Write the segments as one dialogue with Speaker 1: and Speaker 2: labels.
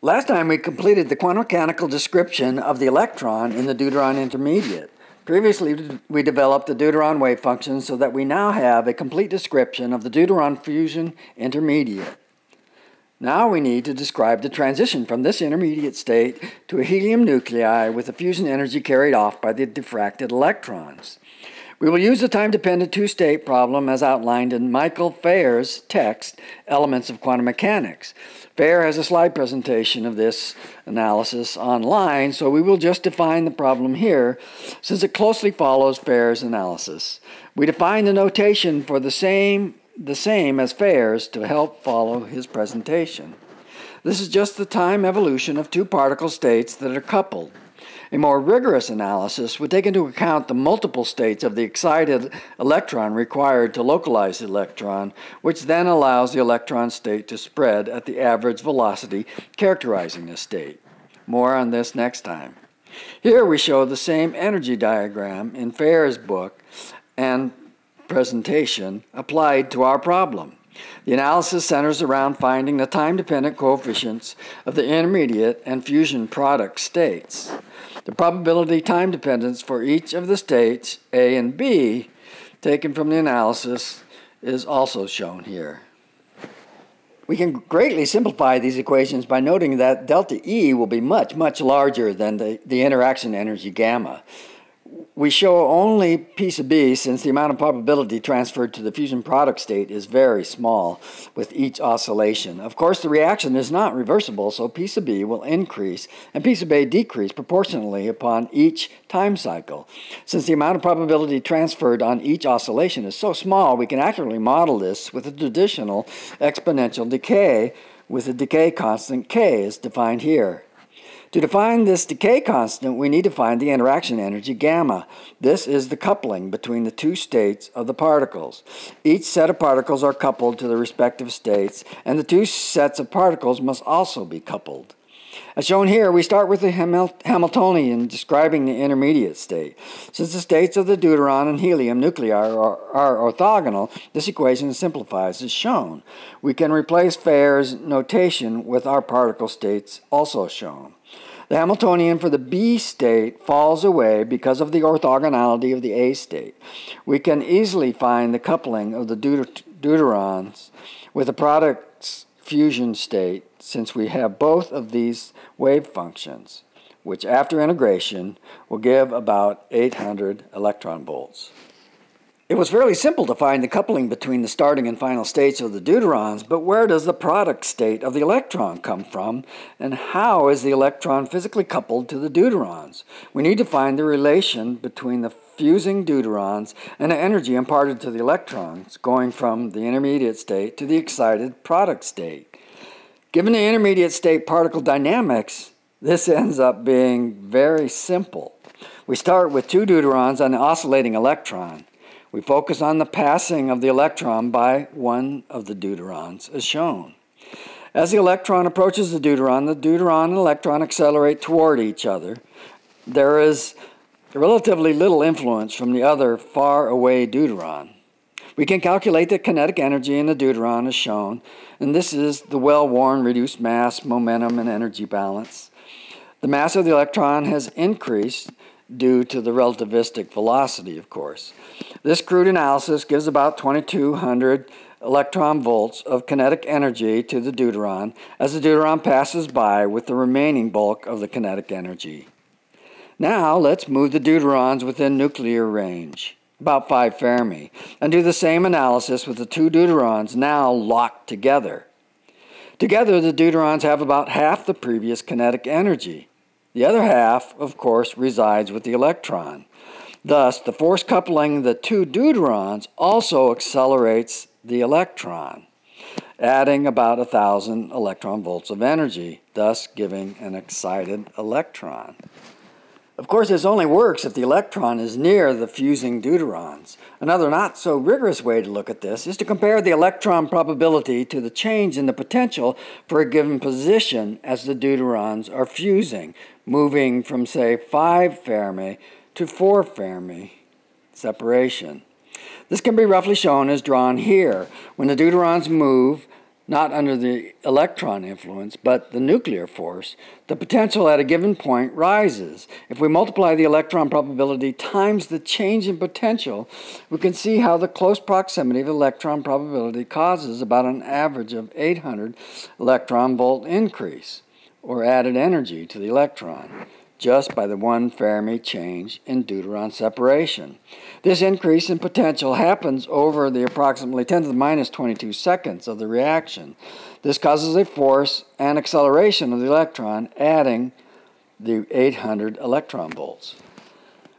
Speaker 1: Last time we completed the quantum mechanical description of the electron in the Deuteron intermediate. Previously, we developed the Deuteron wave function so that we now have a complete description of the Deuteron fusion intermediate. Now we need to describe the transition from this intermediate state to a helium nuclei with the fusion energy carried off by the diffracted electrons. We will use the time-dependent two-state problem as outlined in Michael Fayer's text, Elements of Quantum Mechanics. Fayer has a slide presentation of this analysis online, so we will just define the problem here since it closely follows Fayer's analysis. We define the notation for the same as Fayer's to help follow his presentation. This is just the time evolution of two particle states that are coupled. A more rigorous analysis would take into account the multiple states of the excited electron required to localize the electron, which then allows the electron state to spread at the average velocity characterizing this state. More on this next time. Here we show the same energy diagram in Fayer's book and presentation applied to our problem. The analysis centers around finding the time-dependent coefficients of the intermediate and fusion product states. The probability time dependence for each of the states, A and B, taken from the analysis, is also shown here. We can greatly simplify these equations by noting that delta E will be much, much larger than the interaction energy gamma. We show only P sub B since the amount of probability transferred to the fusion product state is very small with each oscillation. Of course, the reaction is not reversible, so P sub B will increase and P sub A decrease proportionally upon each time cycle. Since the amount of probability transferred on each oscillation is so small, we can accurately model this with a traditional exponential decay with a decay constant K as defined here. To define this decay constant, we need to find the interaction energy gamma. This is the coupling between the two states of the particles. Each set of particles are coupled to the respective states, and the two sets of particles must also be coupled. As shown here, we start with the Hamiltonian describing the intermediate state. Since the states of the deuteron and helium nuclei are orthogonal, this equation simplifies as shown. We can replace Fayer's notation with our particle states also shown. The Hamiltonian for the B state falls away because of the orthogonality of the A state. We can easily find the coupling of the deuterons with the product's fusion state since we have both of these wave functions, which after integration will give about 800 electron volts. It was fairly simple to find the coupling between the starting and final states of the deuterons, but where does the product state of the electron come from, and how is the electron physically coupled to the deuterons? We need to find the relation between the fusing deuterons and the energy imparted to the electrons going from the intermediate state to the excited product state. Given the intermediate state particle dynamics, this ends up being very simple. We start with two deuterons on the oscillating electron. We focus on the passing of the electron by one of the deuterons, as shown. As the electron approaches the deuteron and electron accelerate toward each other. There is relatively little influence from the other far-away deuteron. We can calculate the kinetic energy in the deuteron as shown, and this is the well-worn reduced mass, momentum, and energy balance. The mass of the electron has increased due to the relativistic velocity, of course. This crude analysis gives about 2200 electron volts of kinetic energy to the deuteron as the deuteron passes by with the remaining bulk of the kinetic energy. Now let's move the deuterons within nuclear range, about 5 Fermi, and do the same analysis with the two deuterons now locked together. Together, the deuterons have about half the previous kinetic energy. The other half, of course, resides with the electron. Thus, the force coupling the two deuterons also accelerates the electron, adding about 1,000 electron volts of energy, thus giving an excited electron. Of course, this only works if the electron is near the fusing deuterons. Another not-so-rigorous way to look at this is to compare the electron probability to the change in the potential for a given position as the deuterons are fusing, moving from, say, 5 Fermi to 4 Fermi separation. This can be roughly shown as drawn here. When the deuterons move not under the electron influence, but the nuclear force, the potential at a given point rises. If we multiply the electron probability times the change in potential, we can see how the close proximity of electron probability causes about an average of 800 electron volt increase, or added energy to the electron, just by the 1 Fermi change in deuteron separation. This increase in potential happens over the approximately 10 to the minus 22 seconds of the reaction. This causes a force and acceleration of the electron, adding the 800 electron volts.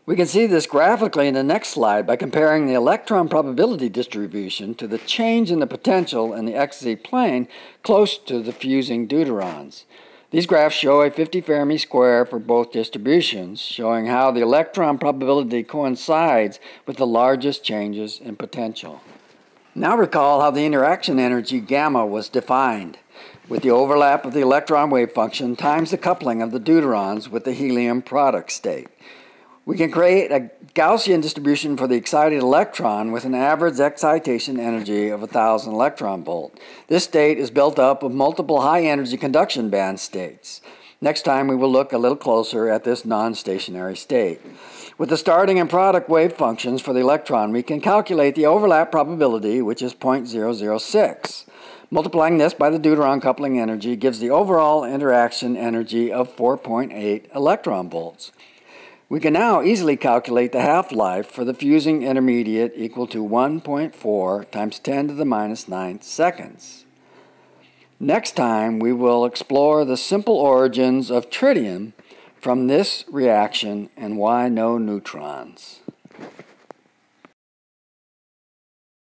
Speaker 1: We can see this graphically in the next slide by comparing the electron probability distribution to the change in the potential in the XZ plane close to the fusing deuterons. These graphs show a 50 Fermi square for both distributions, showing how the electron probability coincides with the largest changes in potential. Now recall how the interaction energy gamma was defined, with the overlap of the electron wave function times the coupling of the deuterons with the helium product state. We can create a Gaussian distribution for the excited electron with an average excitation energy of 1,000 electron volt. This state is built up of multiple high-energy conduction band states. Next time we will look a little closer at this non-stationary state. With the starting and product wave functions for the electron, we can calculate the overlap probability, which is 0.006. Multiplying this by the deuteron coupling energy gives the overall interaction energy of 4.8 electron volts. We can now easily calculate the half-life for the fusing intermediate equal to 1.4 times 10 to the minus 9 seconds. Next time, we will explore the simple origins of tritium from this reaction and why no neutrons.